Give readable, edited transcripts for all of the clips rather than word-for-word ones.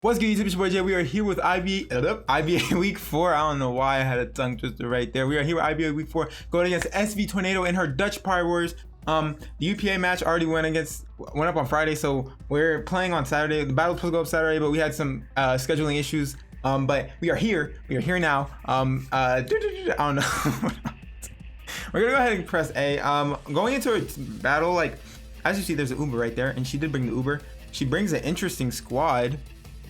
What's good, YouTube? It's your boy Jay. We are here with IBA Week 4. I don't know why I had a tongue twister right there. We are here with IBA Week 4 going against SVTornado and her Dutch Pyroars. The UPA match already went up on Friday, so we're playing on Saturday. The battle was supposed to go up Saturday, but we had some scheduling issues. But we are here. We are here now. I don't know. We're gonna go ahead and press A. Going into a battle, like as you see, there's an Uber right there, and she did bring the Uber. She brings an interesting squad.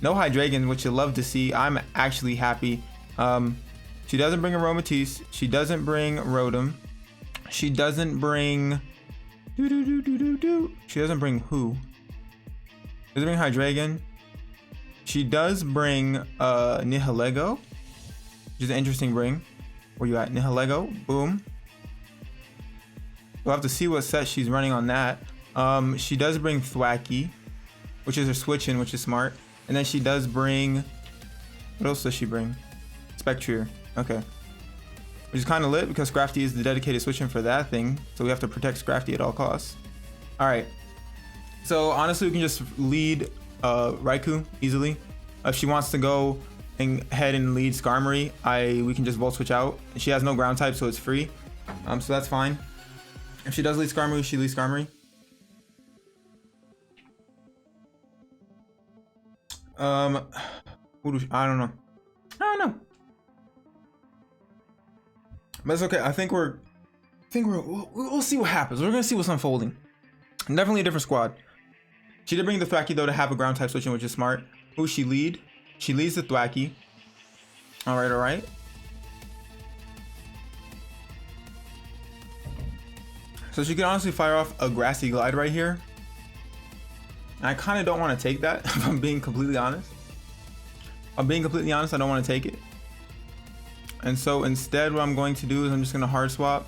No Hydreigon, which you love to see. I'm actually happy. She doesn't bring Aromatisse. She doesn't bring Rotom. She doesn't bring She doesn't bring who? She doesn't bring Hydreigon. She does bring Nihilego, which is an interesting bring. Where you at? Nihilego. Boom. We'll have to see what set she's running on that. She does bring Thwackey, which is her switch in, which is smart. And then she does bring, what else does she bring? Spectrier. Okay. Which is kind of lit because Scrafty is the dedicated switch-in for that thing. So we have to protect Scrafty at all costs. Alright. So honestly, we can just lead Raikou easily. If she wants to go and head and lead Skarmory, we can just Volt Switch out. She has no ground type, so it's free. So that's fine. If she does lead Skarmory, she leads Skarmory. I don't know. But it's okay. I think we'll see what happens. We're gonna see what's unfolding. Definitely a different squad. She did bring the Thwackey though to have a ground type switching, which is smart. Who she lead? She leads the Thwackey. All right. So she can honestly fire off a Grassy Glide right here. I kind of don't want to take that, if I'm being completely honest. I don't want to take it. And so instead, what I'm going to do is I'm just going to hard swap.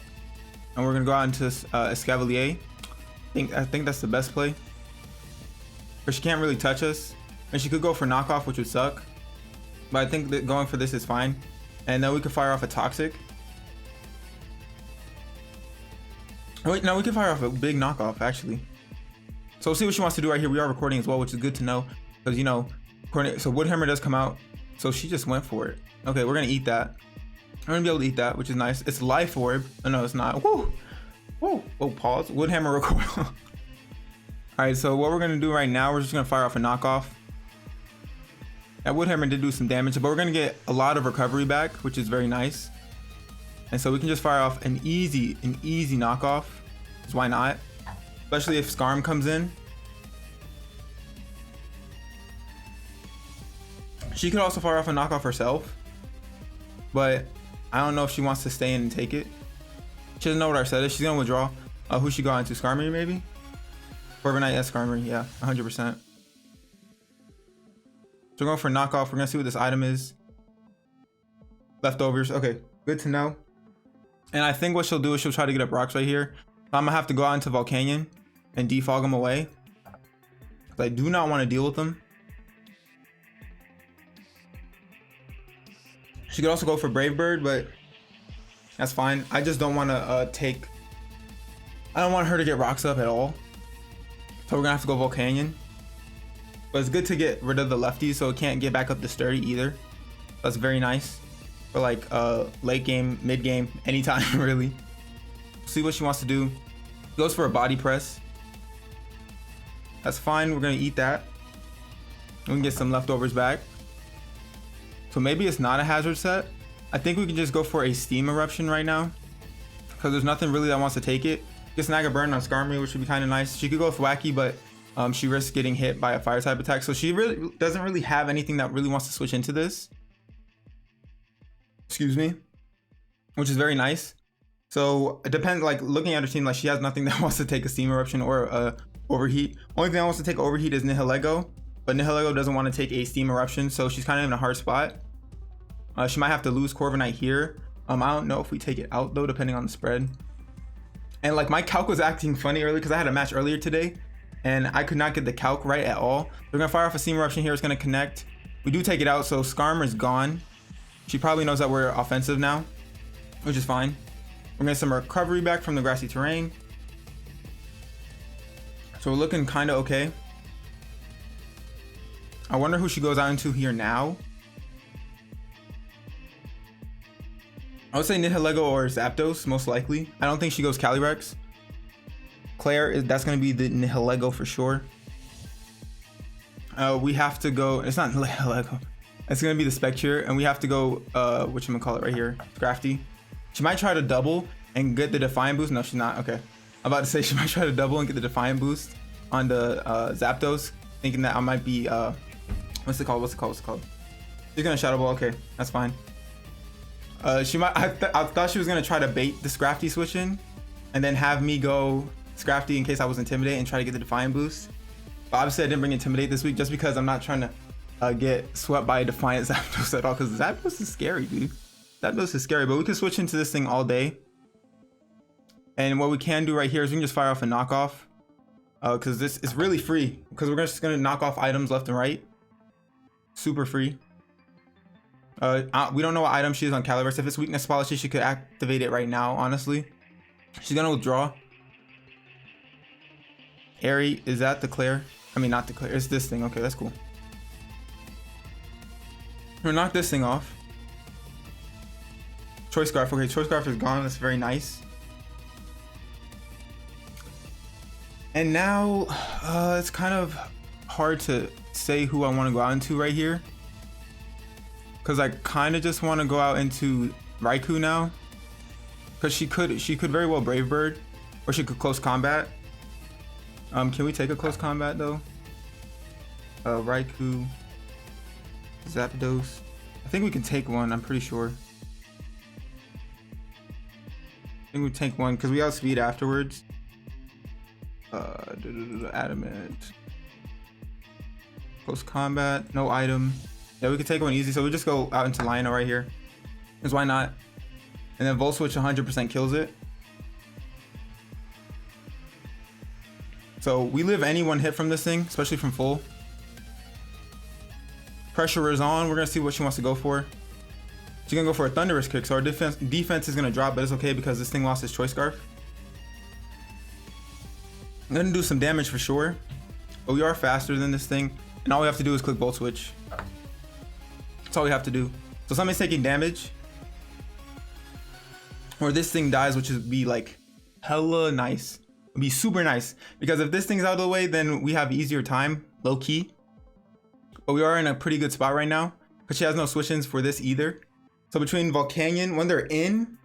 And we're going to go out into Escavalier. I think that's the best play. But she can't really touch us. And she could go for knockoff, which would suck. But I think that going for this is fine. And then we could fire off a Toxic. Wait, no, we can fire off a big knockoff, actually. So we'll see what she wants to do right here. We are recording as well, which is good to know. Because, you know, so Woodhammer does come out. So she just went for it. Okay, we're going to eat that. We're going to be able to eat that, which is nice. It's Life Orb. Oh, no, it's not. Woo! Woo! Oh, pause. Woodhammer recoil. Alright, so what we're going to do right now, we're just going to fire off a knockoff. That Woodhammer did do some damage, but we're going to get a lot of recovery back, which is very nice. And so we can just fire off an easy knockoff. Because why not? Especially if Skarm comes in. She could also fire off a knockoff herself. But I don't know if she wants to stay in and take it. She doesn't know what our set is. She's going to withdraw. Who she go into? Skarmory maybe? Corviknight, yes, Skarmory. Yeah, 100%. So we're going for knockoff. We're going to see what this item is. Leftovers. Okay, good to know. And I think what she'll do is she'll try to get up rocks right here. I'm going to have to go out into Volcanion and defog them away. Because I do not want to deal with them. She could also go for Brave Bird, but that's fine. I just don't want to I don't want her to get rocks up at all. So we're going to have to go Volcanion. But it's good to get rid of the lefties so it can't get back up to Sturdy either. That's very nice. For like late game, mid game, anytime really. See what she wants to do. Goes for a body press. That's fine. We're going to eat that. We can get some leftovers back. So maybe it's not a hazard set. I think we can just go for a Steam Eruption right now. Because there's nothing really that wants to take it. Get Snag a Burn on Skarmory, which would be kind of nice. She could go Thwackey, but she risks getting hit by a fire type attack. So she really doesn't really have anything that really wants to switch into this. Excuse me. Which is very nice. So it depends, like looking at her team, like she has nothing that wants to take a Steam Eruption or Overheat. Only thing that wants to take Overheat is Nihilego. But Nihilego doesn't want to take a Steam Eruption, so she's kind of in a hard spot. She might have to lose Corviknight here. I don't know if we take it out though, depending on the spread. And like my calc was acting funny earlier because I had a match earlier today and I could not get the calc right at all. We're gonna fire off a Steam Eruption here. It's gonna connect. We do take it out, so Skarmory is gone. She probably knows that we're offensive now, which is fine. We're gonna get some recovery back from the grassy terrain. So we're looking kind of okay. I wonder who she goes out into here now. I would say Nihilego or Zapdos, most likely. I don't think she goes Calyrex. Claire, that's going to be the Nihilego for sure. We have to go, it's not Nihilego. It's going to be the Spectre, and we have to go, whatchamacallit right here, Scrafty. She might try to double and get the Defiant boost. No, she's not. Okay. I'm about to say she might try to double and get the Defiant boost on the Zapdos, thinking that I might be, what's it called? She's going to Shadow Ball. Okay, that's fine. She might, I thought she was going to try to bait the Scrafty switch in and then have me go Scrafty in case I was Intimidate and try to get the Defiant boost. But obviously I didn't bring Intimidate this week just because I'm not trying to get swept by a Defiant Zapdos at all, because Zapdos is scary, dude. Zapdos is scary, but we can switch into this thing all day. And what we can do right here is we can just fire off a knockoff, because this is really free, because we're just going to knock off items left and right. Super free. We don't know what item she is on Calyrex. If it's weakness policy, she could activate it right now, honestly. She's going to withdraw. Airy, is that the Claire? I mean, not the Claire. It's this thing. Okay, that's cool. We'll knock this thing off. Choice Scarf. Okay, Choice Scarf is gone. That's very nice. And now, it's kind of hard to say who I want to go out into right here, because I kind of just want to go out into Raikou now, because she could very well Brave Bird, or she could Close Combat. Can we take a Close Combat though? Raikou, Zapdos. I think we can take one. I'm pretty sure. I think we take one because we outspeed afterwards. Adamant. Close Combat. No item. Yeah, we could take one easy. So we just go out into Lionel right here. Because why not? And then Volt Switch 100% kills it. So we live any one hit from this thing, especially from full. Pressure is on. We're going to see what she wants to go for. She's going to go for a Thunderous Kick. So our defense is going to drop, but it's okay because this thing lost its Choice Scarf. I'm going to do some damage for sure. But we are faster than this thing. And all we have to do is click Volt Switch. That's all we have to do. So somebody's taking damage. Or this thing dies, which would be like hella nice. It'd be super nice. Because if this thing's out of the way, then we have easier time. Low key. But we are in a pretty good spot right now. Because she has no switch-ins for this either. So between Volcanion, when they're in,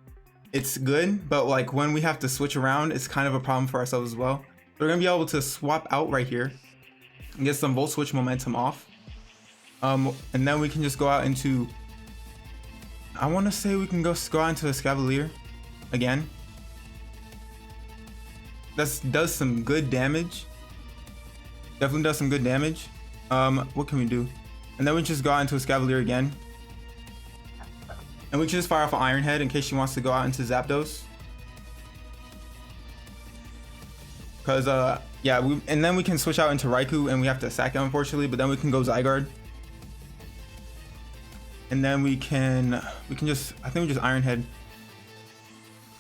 it's good. But like when we have to switch around, it's kind of a problem for ourselves as well. We're going to be able to swap out right here. And get some Volt Switch momentum off. And then we can just go out into, I want to say we can go out into a Escavalier again. That does some good damage. Definitely does some good damage. What can we do? And then we just go out into a Escavalier again. And we can just fire off an Iron Head in case she wants to go out into Zapdos. Because, yeah, and then we can switch out into Raikou and we have to sack it, unfortunately. But then we can go Zygarde. And then we can just, I think we just Iron Head.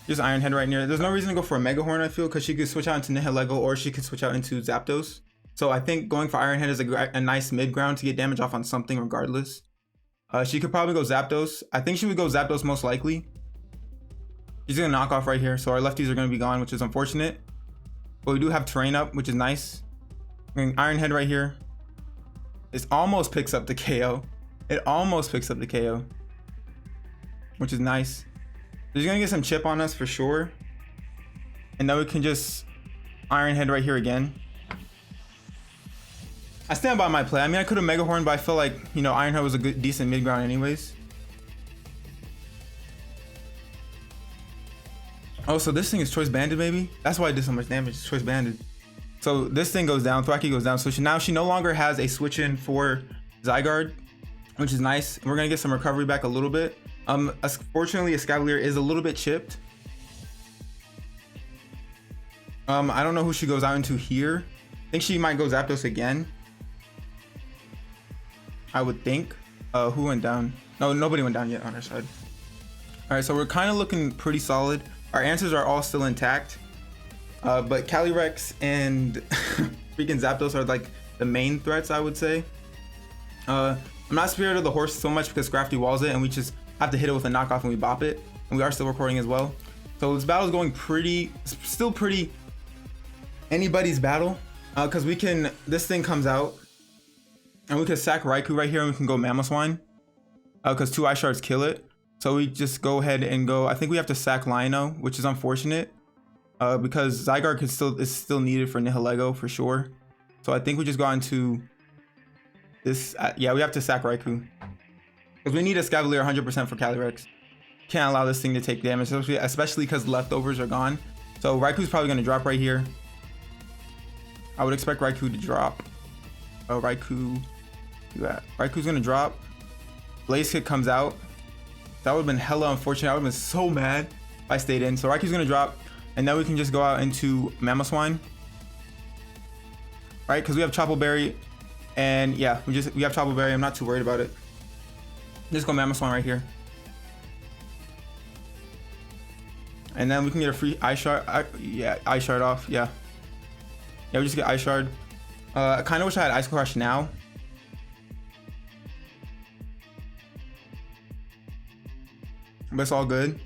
Just Iron Head right near. There's no reason to go for a Mega Horn, I feel, because she could switch out into Nihilego or she could switch out into Zapdos. So I think going for Iron Head is a nice mid ground to get damage off on something regardless. She could probably go Zapdos. I think she would go Zapdos most likely. She's going to knock off right here. So our lefties are going to be gone, which is unfortunate. But we do have Terrain up, which is nice. Iron Head right here. It almost picks up the KO. It almost picks up the KO. Which is nice. She's going to get some chip on us for sure. And then we can just Iron Head right here again. I stand by my play. I mean, I could have Mega Horn, but I feel like, you know, Iron Head was a good, decent mid ground anyways. Oh, so this thing is Choice Banded, maybe? That's why it did so much damage. It's Choice Banded. So this thing goes down. Thwacky goes down. So now she no longer has a switch in for Zygarde, which is nice. We're going to get some recovery back a little bit. Fortunately, Escavalier is a little bit chipped. I don't know who she goes out into here. I think she might go Zapdos again. I would think. Who went down? No, nobody went down yet on her side. All right, so we're kind of looking pretty solid. Our answers are all still intact. But Calyrex and freaking Zapdos are like the main threats, I would say. I'm not scared of the horse so much because Crafty walls it and we just have to hit it with a knockoff and we bop it. And we are still recording as well. So this battle is going still pretty anybody's battle. Because we can, this thing comes out and we can sack Raikou right here and we can go Mamoswine. Because 2 Ice Shards kill it. So we just go ahead and go, I think we have to sack Lionel, which is unfortunate. Because Zygarde is still needed for Nihilego for sure. So I think we just go into this, yeah, we have to sack Raikou. Because we need a Scavalier 100% for Calyrex. Can't allow this thing to take damage, especially because leftovers are gone. So Raikou's probably going to drop right here. I would expect Raikou to drop. Oh, Raikou. Raikou's going to drop. Blaze Kick comes out. That would have been hella unfortunate. I would have been so mad if I stayed in. So Raikou's going to drop. And then we can just go out into Mamoswine. Right? Because we have Chople Berry. And yeah, we have Chople Berry. I'm not too worried about it. Just go Mamoswine right here. And then we can get a free Ice Shard. Yeah, Ice Shard off. Yeah. Yeah, we just get Ice Shard. I kind of wish I had Ice Crush now. But it's all good.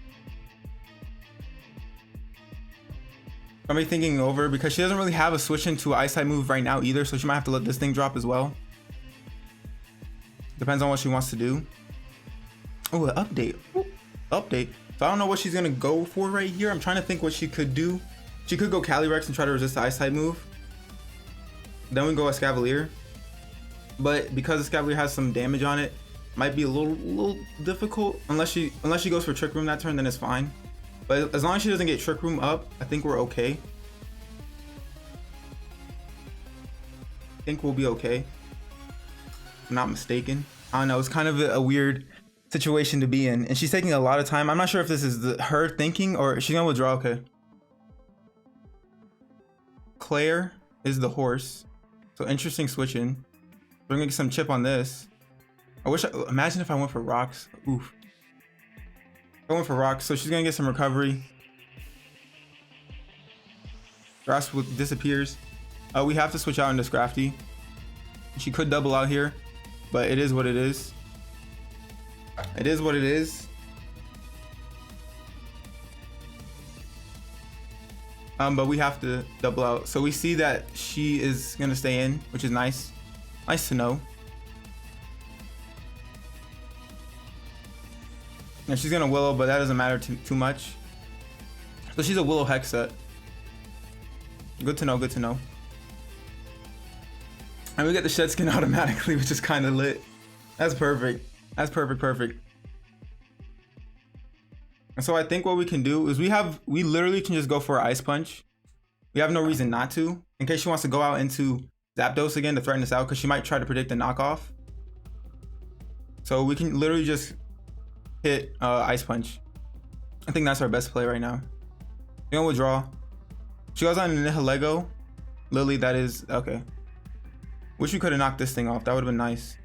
I'm thinking over because she doesn't really have a switch into an Ice type move right now either. So she might have to let this thing drop as well. Depends on what she wants to do. Oh, an update. Ooh, update. So I don't know what she's gonna go for right here. I'm trying to think what she could do. She could go Calyrex and try to resist the Ice type move. Then we go Escavalier. But because Escavalier has some damage on it, might be a little difficult. Unless she goes for Trick Room that turn, then it's fine. But as long as she doesn't get Trick Room up, I think we're okay. I think we'll be okay. If I'm not mistaken. I don't know. It's kind of a weird situation to be in. And she's taking a lot of time. I'm not sure if this is her thinking or she's gonna withdraw. Okay. Claire is the horse. So interesting switching. We're gonna get some chip on this. Imagine if I went for rocks. Oof. I went for rocks, so she's gonna get some recovery. Grass disappears. We have to switch out into Scrafty. She could double out here, but it is what it is. It is what it is. But we have to double out. So we see that she is gonna stay in, which is nice. Nice to know. And she's gonna Willow, but that doesn't matter too much. So she's a Willow Hex set. Good to know, good to know. And we get the Shed Skin automatically, which is kind of lit. That's perfect. That's perfect. And so I think what we can do is we literally can just go for an Ice Punch. We have no reason not to, in case she wants to go out into Zapdos again to threaten us out, because she might try to predict a knockoff. So we can literally just hit Ice Punch. I think that's our best play right now. We're gonna withdraw. She goes on Nihilego. Lily, that is okay. Wish we could have knocked this thing off. That would have been nice.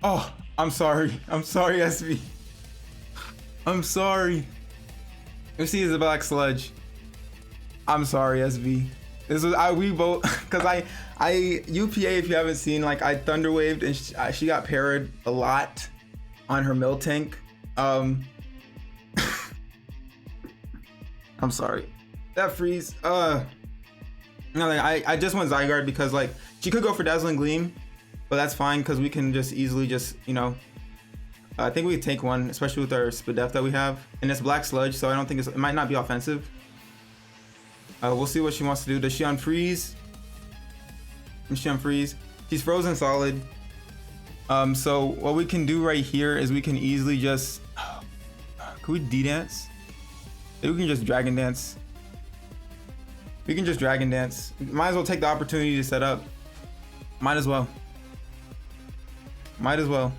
Oh, I'm sorry. I'm sorry, SV. I'm sorry. You see, it's a Black Sludge. I'm sorry, SV. This was we both because I UPA, if you haven't seen, like I Thunder Waved and she got parried a lot on her Miltank. I'm sorry. That freeze. No, like, I just want Zygarde because like she could go for Dazzling Gleam, but that's fine because we can just easily you know. I think we can take one, especially with our Spadef that we have, and it's Black Sludge, so I don't think it might not be offensive. We'll see what she wants to do. Does she unfreeze? Does she unfreeze? She's frozen solid. So what we can do right here is we can easily just. Can we D-dance? Maybe we can just Dragon Dance. We can just Dragon Dance. Might as well take the opportunity to set up. Might as well. Might as well.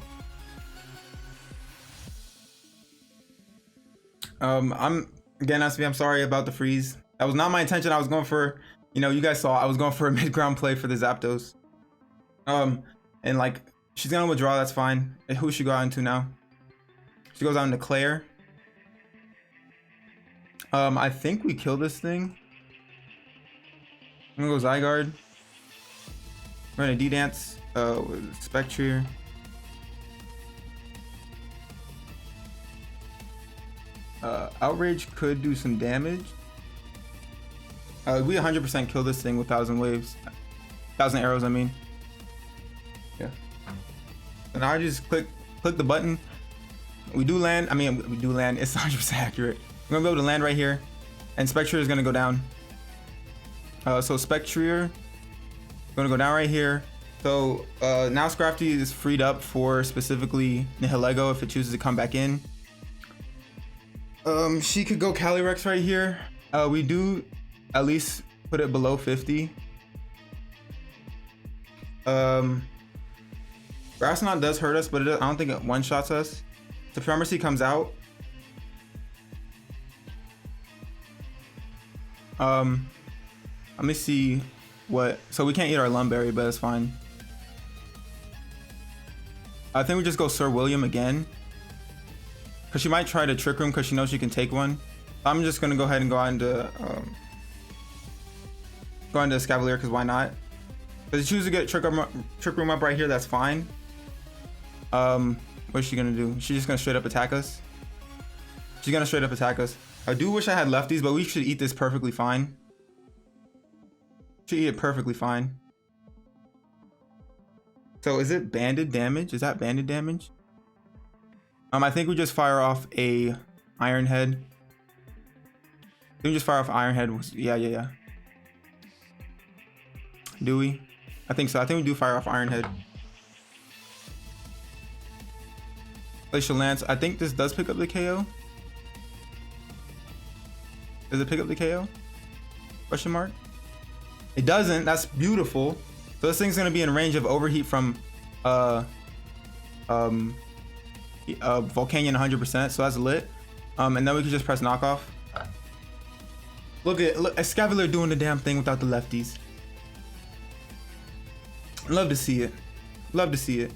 I'm sorry about the freeze. That was not my intention. I was going for, you know, you guys saw I was going for a mid-ground play for the Zapdos. And like she's gonna withdraw, that's fine. And who should she go out into now? She goes out into Claire. I think we kill this thing. I'm gonna go Zygarde. We're gonna D-Dance with Spectrier. Outrage could do some damage. We 100% kill this thing with 1,000 waves. 1,000 arrows, I mean. Yeah. And now I just click the button. We do land. I mean, we do land. It's 100% accurate. We're gonna be able to land right here, and Spectrier is gonna go down. So Spectrier gonna go down right here. So now Scrafty is freed up for specifically Nihilego if it chooses to come back in. She could go Calyrex right here. We do at least put it below 50. Grass Knot does hurt us, but I don't think it one-shots us. Supremacy comes out. Let me see what. So we can't eat our Lumberry, but it's fine. I think we just go Sir William again, because she might try to Trick Room because she knows she can take one. I'm just gonna go ahead and go on to Escavalier, because why not? If you choose to get Trick Room up right here, that's fine. What's she gonna do? She's just gonna straight up attack us. She's gonna straight up attack us. I do wish I had lefties, but we should eat this perfectly fine. Should eat it perfectly fine. So is it banded damage? Is that banded damage? I think we just fire off a Iron Head. We just fire off Iron Head. Yeah. Do we? I think so. I think we do fire off Iron Head. Glacial Lance. I think this does pick up the KO. Does it pick up the KO? Question mark. It doesn't. That's beautiful. So this thing's gonna be in range of overheat from Volcanion 100%. So that's lit. And then we can just press knockoff. Look Escavalier doing the damn thing without the lefties. Love to see it. Love to see it.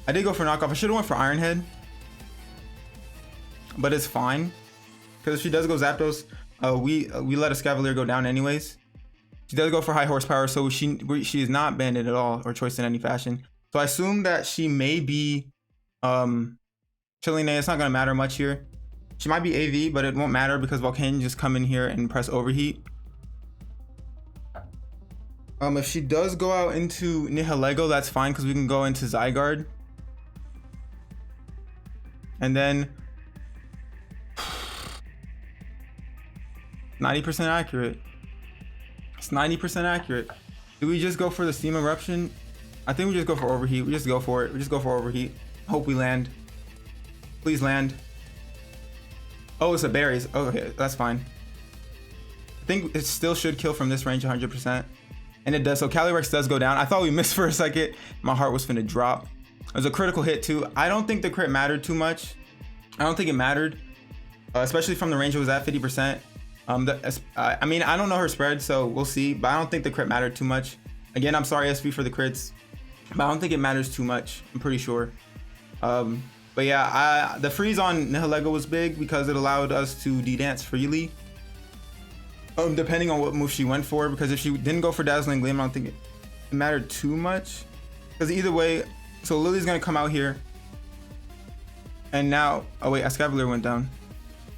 I did go for knockoff. I should have went for Iron Head, but it's fine, because if she does go Zapdos, we let Escavalier go down anyways. She does go for high horsepower, so she is not banded at all or choiced in any fashion. So I assume that she may be Chilling. It's not gonna matter much here. She might be AV, but it won't matter because Volcanion just come in here and press overheat. If she does go out into Nihilego, that's fine because we can go into Zygarde. And then 90% accurate. It's 90% accurate. Do we just go for the Steam Eruption? I think we just go for overheat. We just go for it. We just go for overheat. Hope we land. Please land. Oh, it's a berries. Oh, okay, that's fine. I think it still should kill from this range 100%. And it does. So Calyrex does go down. I thought we missed for a second. My heart was finna drop. It was a critical hit too. I don't think the crit mattered too much. I don't think it mattered, especially from the range it was at 50%. I mean, I don't know her spread, so we'll see. But I don't think the crit mattered too much. Again, I'm sorry SV for the crits, but I don't think it matters too much. I'm pretty sure. But yeah, the freeze on Nihilego was big because it allowed us to D-dance freely. Depending on what move she went for, because if she didn't go for Dazzling Gleam, I don't think it mattered too much. Because either way, so Lily's gonna come out here. And now, oh wait, Escavalier went down.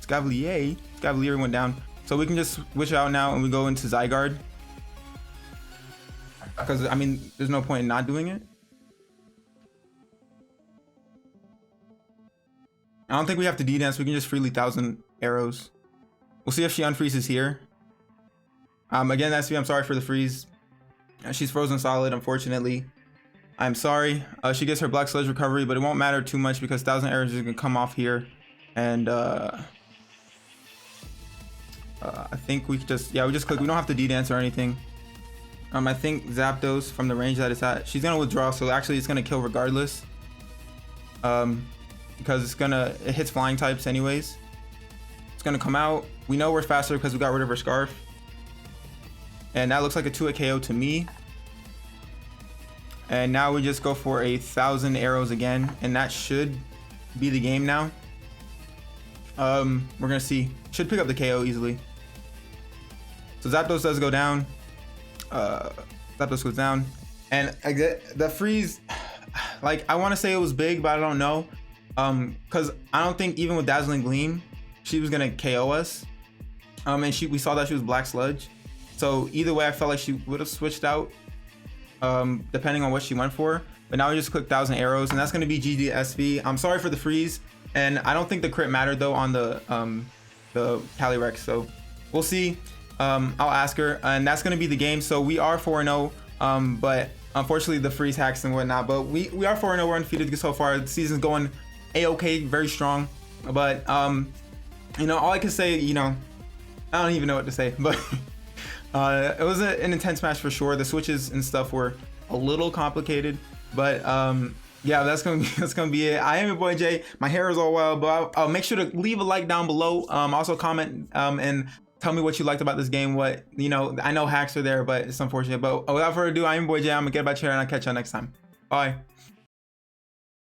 Escavalier went down. So we can just switch out now and we go into Zygarde. Because, I mean, there's no point in not doing it. I don't think we have to D-dance. We can just freely 1,000 arrows. We'll see if she unfreezes here. Again, SV, I'm sorry for the freeze. She's frozen solid, unfortunately. I'm sorry. She gets her Black Sludge recovery, but it won't matter too much because 1,000 arrows is gonna come off here. And I think we just, yeah, we just click. We don't have to D-dance or anything. I think Zapdos from the range that it's at, she's gonna withdraw, so actually it's gonna kill regardless. Because it hits flying types anyways. It's gonna come out. We know we're faster because we got rid of her Scarf. And that looks like a 2-hit KO to me. And now we just go for 1,000 arrows again, and that should be the game now. We're gonna see. Should pick up the KO easily. So Zapdos does go down. Dittos goes down, and the freeze, like I want to say it was big, but I don't know, because I don't think even with Dazzling Gleam she was gonna KO us, and we saw that she was Black Sludge, so either way I felt like she would have switched out, depending on what she went for. But now we just click 1,000 arrows, and that's gonna be GG SV. I'm sorry for the freeze, and I don't think the crit mattered though on the Calyrex, so we'll see. I'll ask her, and that's gonna be the game. So we are 4-0, but unfortunately the freeze hacks and whatnot, but we are 4-0. We're undefeated so far. The season's going a-okay, very strong, but you know, all I can say, you know, I don't even know what to say, but it was an intense match for sure. The switches and stuff were a little complicated, but yeah, that's gonna be it. I am your boy Jay. My hair is all wild, but I'll make sure to leave a like down below. Also comment and tell me what you liked about this game. What, you know, I know hacks are there, but it's unfortunate. But without further ado, I am your boy Jay. I'm gonna get back here, and I'll catch y'all next time. Bye.